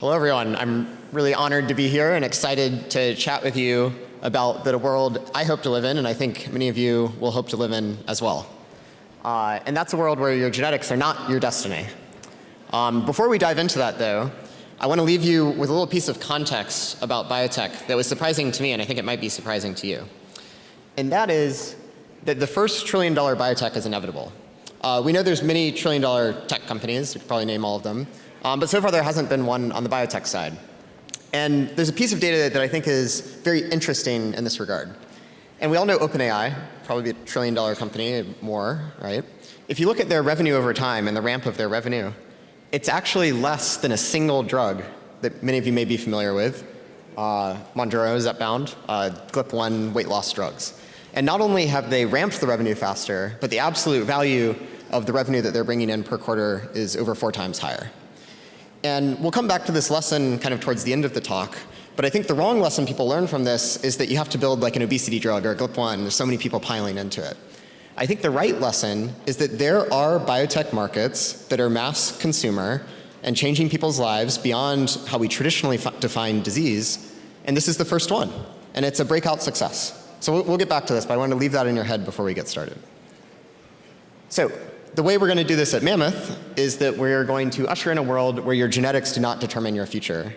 Hello, everyone. I'm really honored to be here and excited to chat with you about the world I hope to live in, and I think many of you will hope to live in as well. And that's a world where your genetics are not your destiny. Before we dive into that, though, I want to leave you with a little piece of context about biotech that was surprising to me, and I think it might be surprising to you. And that is that the first trillion-dollar biotech is inevitable. We know there's many trillion-dollar tech companies. We could probably name all of them. But so far, there hasn't been one on the biotech side. And there's a piece of data that I think is very interesting in this regard. And we all know OpenAI, probably a trillion-dollar company, more, right? If you look at their revenue over time and the ramp of their revenue, it's actually less than a single drug that many of you may be familiar with. Mounjaro, Zepbound, GLP-1 weight loss drugs. And not only have they ramped the revenue faster, but the absolute value of the revenue that they're bringing in per quarter is over 4 times higher. And we'll come back to this lesson kind of towards the end of the talk, but I think the wrong lesson people learn from this is that you have to build like an obesity drug or a GLP-1, there's so many people piling into it. I think the right lesson is that there are biotech markets that are mass consumer and changing people's lives beyond how we traditionally define disease, and this is the first one, and it's a breakout success. So we'll get back to this, but I want to leave that in your head before we get started. So, the way we're going to do this at Mammoth is that we're going to usher in a world where your genetics do not determine your future.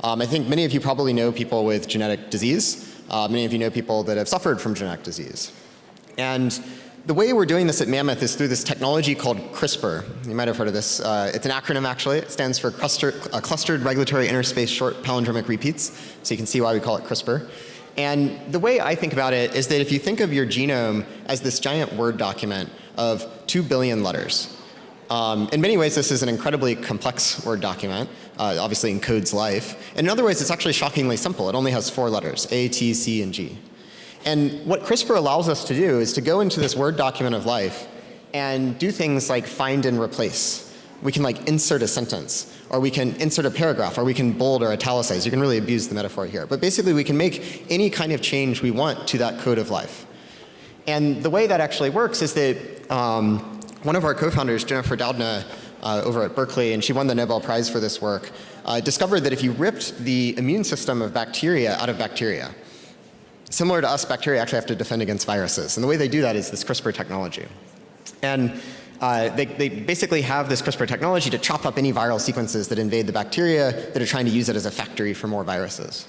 I think many of you probably know people with genetic disease. Many of you know people that have suffered from genetic disease. And the way we're doing this at Mammoth is through this technology called CRISPR. You might have heard of this. It's an acronym, actually. It stands for Clustered Regulatory Interspace Short Palindromic Repeats. So you can see why we call it CRISPR. And the way I think about it is that if you think of your genome as this giant Word document of 2 billion letters, in many ways this is an incredibly complex Word document, obviously encodes life. And in other ways it's actually shockingly simple. It only has 4 letters, A, T, C, and G. And what CRISPR allows us to do is to go into this Word document of life and do things like find and replace. We can like insert a sentence, or we can insert a paragraph, or we can bold or italicize. You can really abuse the metaphor here. But basically we can make any kind of change we want to that code of life. And the way that actually works is that one of our co-founders, Jennifer Doudna, over at Berkeley, and she won the Nobel Prize for this work, discovered that if you ripped the immune system of bacteria out of bacteria, similar to us, bacteria actually have to defend against viruses. And the way they do that is this CRISPR technology. And they basically have this CRISPR technology to chop up any viral sequences that invade the bacteria that are trying to use it as a factory for more viruses.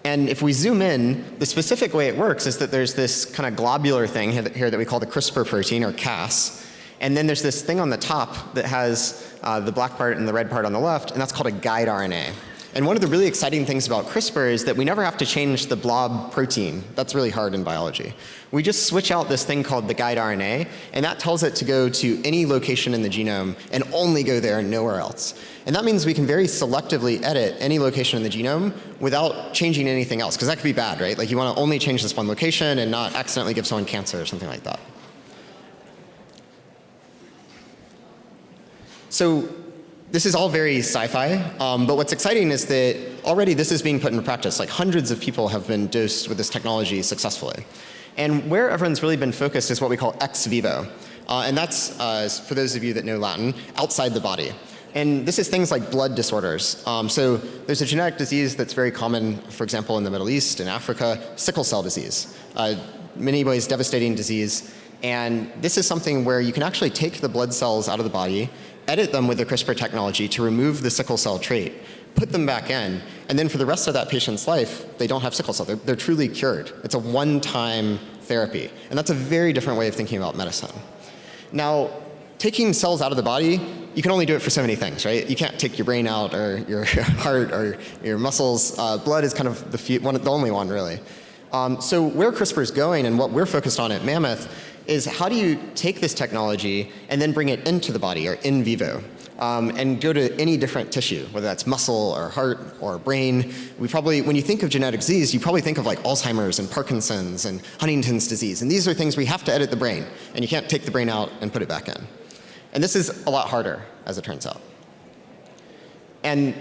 And if we zoom in, the specific way it works is that there's this kind of globular thing here that we call the CRISPR protein, or Cas. And then there's this thing on the top that has the black part and the red part on the left, and that's called a guide RNA. And one of the really exciting things about CRISPR is that we never have to change the blob protein. That's really hard in biology. We just switch out this thing called the guide RNA, and that tells it to go to any location in the genome and only go there and nowhere else. And that means we can very selectively edit any location in the genome without changing anything else, because that could be bad, right? Like you want to only change this one location and not accidentally give someone cancer or something like that. So this is all very sci-fi, but what's exciting is that already this is being put into practice. Like hundreds of people have been dosed with this technology successfully. And where everyone's really been focused is what we call ex vivo. And that's, for those of you that know Latin, outside the body. And this is things like blood disorders. So there's a genetic disease that's very common, for example, in the Middle East and Africa, sickle cell disease. Many ways devastating disease. And this is something where you can actually take the blood cells out of the body, edit them with the CRISPR technology to remove the sickle cell trait, put them back in, and then for the rest of that patient's life, they don't have sickle cell. They're truly cured. It's a one-time therapy. And that's a very different way of thinking about medicine. Now, taking cells out of the body, you can only do it for so many things, right? You can't take your brain out or your heart or your muscles. Blood is kind of the only one, really. So where CRISPR is going and what we're focused on at Mammoth is how do you take this technology and then bring it into the body, or in vivo, and go to any different tissue, whether that's muscle or heart or brain. When you think of genetic disease, you probably think of like Alzheimer's and Parkinson's and Huntington's disease. And these are things where you have to edit the brain, and you can't take the brain out and put it back in. And this is a lot harder, as it turns out. And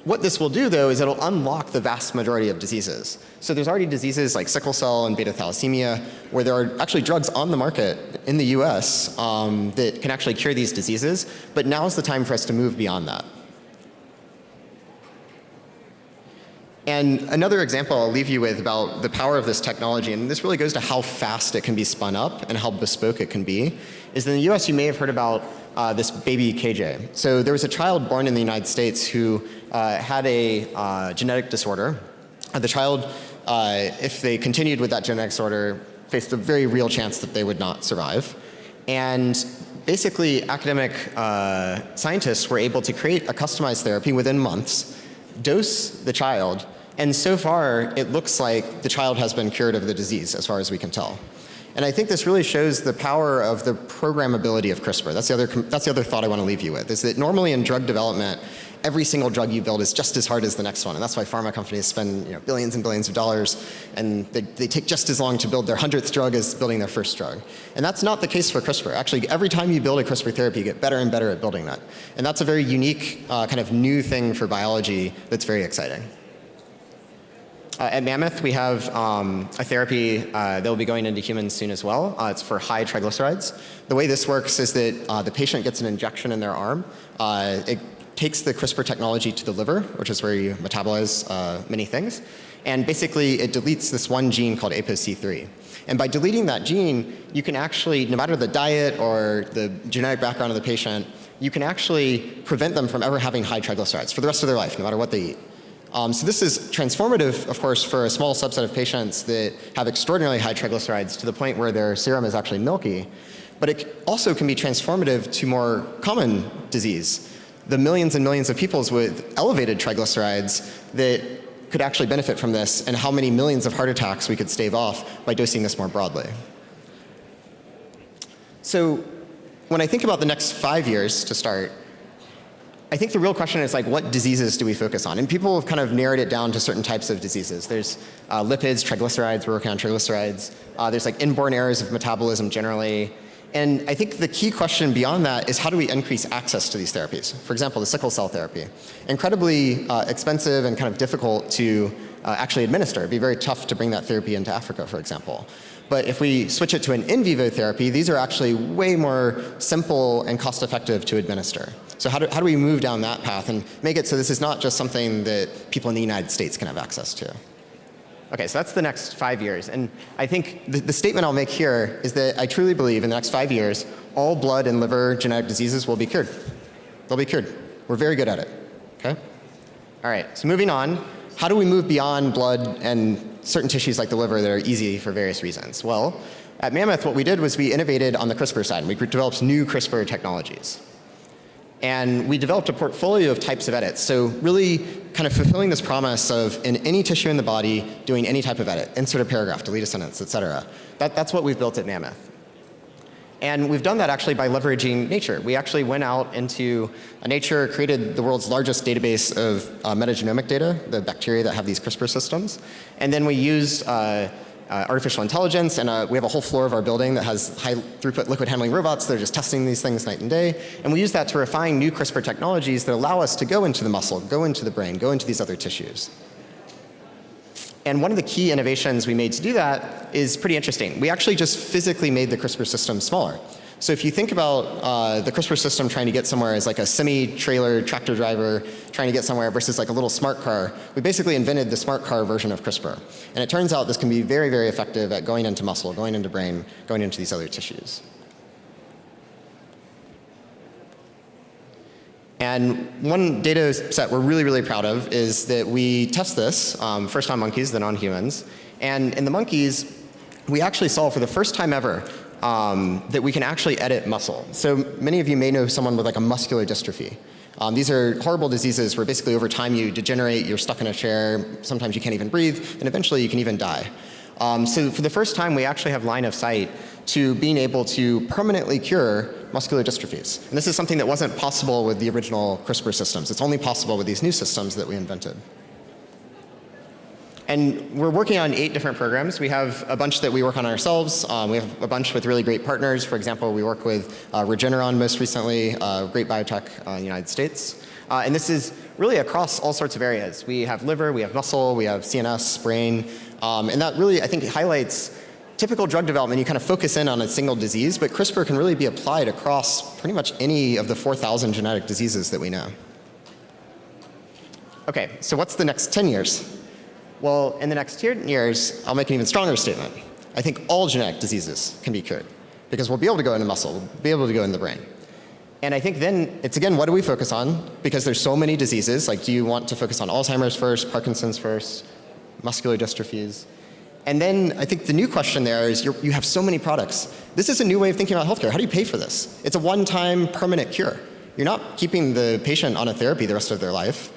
what this will do, though, is it'll unlock the vast majority of diseases. So there's already diseases like sickle cell and beta thalassemia, where there are actually drugs on the market in the US that can actually cure these diseases, but now's the time for us to move beyond that. And another example I'll leave you with about the power of this technology, and this really goes to how fast it can be spun up and how bespoke it can be, is in the US you may have heard about this baby KJ. So there was a child born in the United States who had a genetic disorder. The child, if they continued with that genetic disorder, faced a very real chance that they would not survive. And basically, academic scientists were able to create a customized therapy within months, dose the child, and so far it looks like the child has been cured of the disease as far as we can tell. And I think this really shows the power of the programmability of CRISPR. That's the other thought I want to leave you with, is that normally in drug development, every single drug you build is just as hard as the next one. And that's why pharma companies spend billions and billions of dollars, and they take just as long to build their 100th drug as building their first drug. And that's not the case for CRISPR. Actually, every time you build a CRISPR therapy, you get better and better at building that. And that's a very unique kind of new thing for biology that's very exciting. At Mammoth, we have a therapy that will be going into humans soon as well. It's for high triglycerides. The way this works is that the patient gets an injection in their arm. It takes the CRISPR technology to the liver, which is where you metabolize many things. And basically, it deletes this one gene called ApoC3. And by deleting that gene, you can actually, no matter the diet or the genetic background of the patient, you can actually prevent them from ever having high triglycerides for the rest of their life, no matter what they eat. So this is transformative, of course, for a small subset of patients that have extraordinarily high triglycerides to the point where their serum is actually milky. But it also can be transformative to more common disease. The millions and millions of people with elevated triglycerides that could actually benefit from this, and how many millions of heart attacks we could stave off by dosing this more broadly. So when I think about the next 5 years to start, I think the real question is, like, what diseases do we focus on? And people have kind of narrowed it down to certain types of diseases. There's lipids, triglycerides, we're working on triglycerides. There's like inborn errors of metabolism generally. And I think the key question beyond that is, how do we increase access to these therapies? For example, the sickle cell therapy. Incredibly expensive and kind of difficult to actually administer. It'd be very tough to bring that therapy into Africa, for example. But if we switch it to an in vivo therapy, these are actually way more simple and cost-effective to administer. So how do we move down that path and make it so this is not just something that people in the United States can have access to? Okay, so that's the next 5 years. And I think the statement I'll make here is that I truly believe in the next 5 years, all blood and liver genetic diseases will be cured. They'll be cured. We're very good at it, okay? All right, so moving on, how do we move beyond blood and certain tissues like the liver that are easy for various reasons? Well, at Mammoth, what we did was we innovated on the CRISPR side. We developed new CRISPR technologies. And we developed a portfolio of types of edits. So really kind of fulfilling this promise of, in any tissue in the body, doing any type of edit, insert a paragraph, delete a sentence, et cetera. That's what we've built at Mammoth. And we've done that actually by leveraging nature. We actually went out into nature, created the world's largest database of metagenomic data, the bacteria that have these CRISPR systems. And then we used artificial intelligence, and we have a whole floor of our building that has high throughput liquid handling robots that are just testing these things night and day. And we use that to refine new CRISPR technologies that allow us to go into the muscle, go into the brain, go into these other tissues. And one of the key innovations we made to do that is pretty interesting. We actually just physically made the CRISPR system smaller. So if you think about the CRISPR system trying to get somewhere as like a semi-trailer tractor driver trying to get somewhere versus like a little smart car, we basically invented the smart car version of CRISPR. And it turns out this can be very, very effective at going into muscle, going into brain, going into these other tissues. And one data set we're really, really proud of is that we test this first on monkeys, then on humans. And in the monkeys, we actually saw for the first time ever that we can actually edit muscle. So many of you may know someone with like a muscular dystrophy. These are horrible diseases where basically over time you degenerate, you're stuck in a chair, sometimes you can't even breathe, and eventually you can even die. So for the first time, we actually have line of sight to being able to permanently cure muscular dystrophies. And this is something that wasn't possible with the original CRISPR systems. It's only possible with these new systems that we invented. And we're working on 8 different programs. We have a bunch that we work on ourselves. We have a bunch with really great partners. For example, we work with Regeneron most recently, great biotech in the United States. And this is really across all sorts of areas. We have liver, we have muscle, we have CNS, brain. And that really, I think, highlights typical drug development. You kind of focus in on a single disease, but CRISPR can really be applied across pretty much any of the 4,000 genetic diseases that we know. Okay, so what's the next 10 years? Well, in the next 10 years, I'll make an even stronger statement. I think all genetic diseases can be cured because we'll be able to go into muscle, we'll be able to go in the brain. And I think then it's, again, what do we focus on? Because there's so many diseases. Like, do you want to focus on Alzheimer's first, Parkinson's first, muscular dystrophies? And then I think the new question there is you have so many products. This is a new way of thinking about healthcare. How do you pay for this? It's a one-time permanent cure. You're not keeping the patient on a therapy the rest of their life.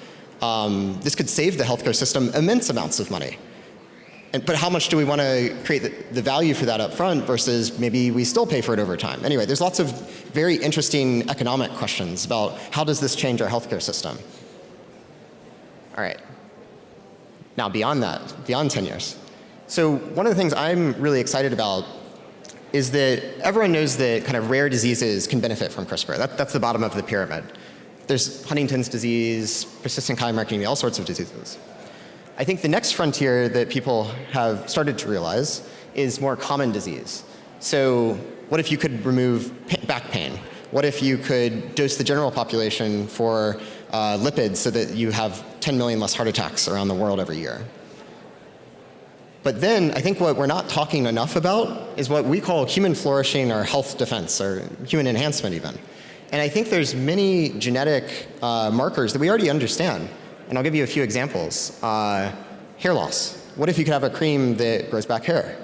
This could save the healthcare system immense amounts of money. But how much do we want to create the value for that up front versus maybe we still pay for it over time? Anyway, there's lots of very interesting economic questions about how does this change our healthcare system? All right. Now beyond that, beyond 10 years. So one of the things I'm really excited about is that everyone knows that kind of rare diseases can benefit from CRISPR. That's the bottom of the pyramid. There's Huntington's disease, persistent chylomicronemia, all sorts of diseases. I think the next frontier that people have started to realize is more common disease. So what if you could remove back pain? What if you could dose the general population for lipids so that you have 10 million less heart attacks around the world every year? But then I think what we're not talking enough about is what we call human flourishing or health defense or human enhancement even. And I think there's many genetic markers that we already understand. And I'll give you a few examples. Hair loss. What if you could have a cream that grows back hair?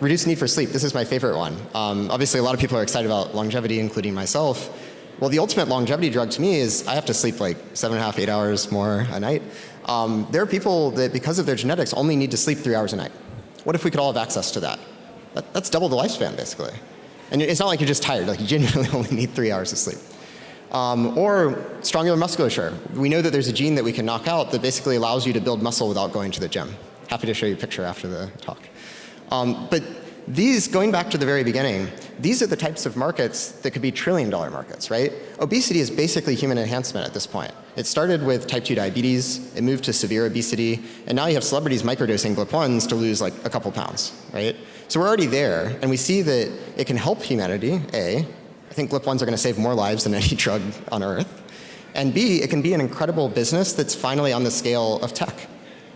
Reduce need for sleep. This is my favorite one. Obviously, a lot of people are excited about longevity, including myself. Well, the ultimate longevity drug to me is I have to sleep like 7.5, 8 hours more a night. There are people that, because of their genetics, only need to sleep 3 hours a night. What if we could all have access to that? That's double the lifespan, basically. And it's not like you're just tired. Like, you genuinely only need 3 hours of sleep. Or strongular musculature. We know that there's a gene that we can knock out that basically allows you to build muscle without going to the gym. Happy to show you a picture after the talk. But these, going back to the very beginning, these are the types of markets that could be trillion-dollar markets, right? Obesity is basically human enhancement at this point. It started with type 2 diabetes, it moved to severe obesity, and now you have celebrities microdosing GLP-1s to lose like a couple pounds, right? So we're already there, and we see that it can help humanity, A. I think GLP-1s are going to save more lives than any drug on Earth. And B, it can be an incredible business that's finally on the scale of tech.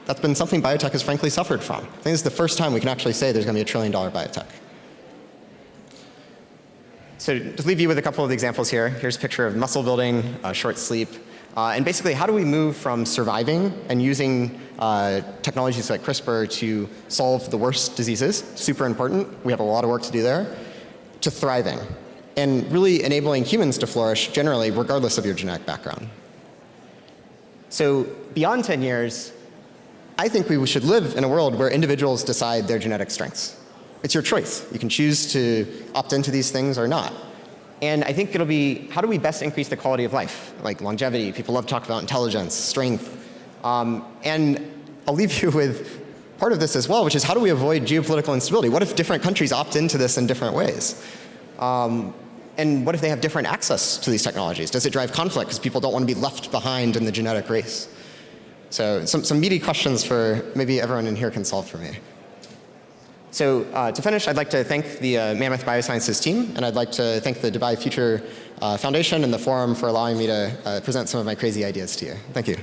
That's been something biotech has frankly suffered from. I think this is the first time we can actually say there's going to be a trillion-dollar biotech. So to leave you with a couple of examples here, here's a picture of muscle building, short sleep, and basically how do we move from surviving and using technologies like CRISPR to solve the worst diseases, super important, we have a lot of work to do there, to thriving, and really enabling humans to flourish generally regardless of your genetic background. So beyond 10 years, I think we should live in a world where individuals decide their genetic strengths. It's your choice. You can choose to opt into these things or not. And I think it'll be, how do we best increase the quality of life? Like longevity, people love to talk about intelligence, strength. And I'll leave you with part of this as well, which is how do we avoid geopolitical instability? What if different countries opt into this in different ways? And what if they have different access to these technologies? Does it drive conflict because people don't want to be left behind in the genetic race? So some meaty questions for maybe everyone in here can solve for me. So to finish, I'd like to thank the Mammoth Biosciences team, and I'd like to thank the Dubai Future Foundation and the forum for allowing me to present some of my crazy ideas to you. Thank you.